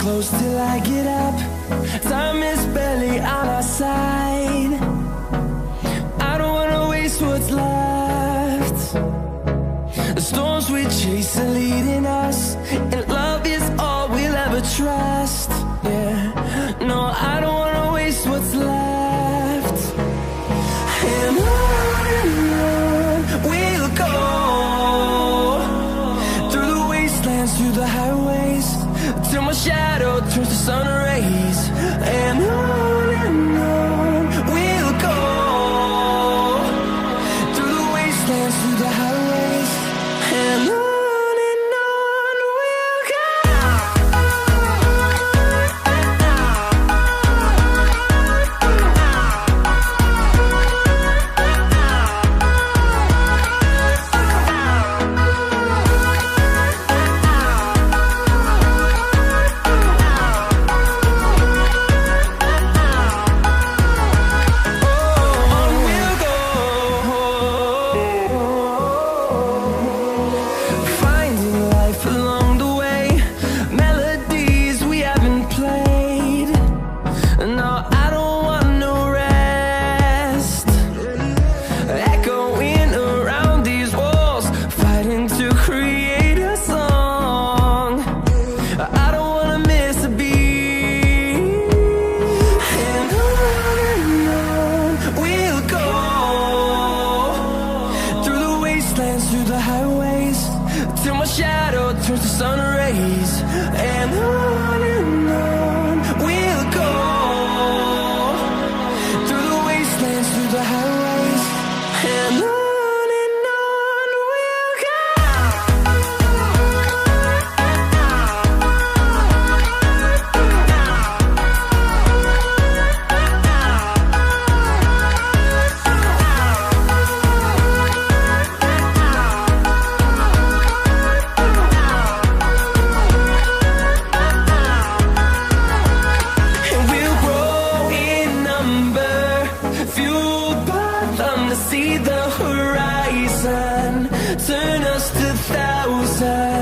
close till I get up. Time is barely on our side. I don't wanna waste what's left. The storms we chase are leading us, and love is all we'll ever trust. Yeah, no, I don't wanna waste what's left. And on we'll go, through the wastelands, through the highways, till my shadow turns to sun rays. And on we'll go, through the wastelands, through the highways, and on we'll go. Through the highways, till my shadow turns to sun rays. And on we'll go, through the wastelands, through the highways, and on we'll go. See the horizon, turn us to thousands.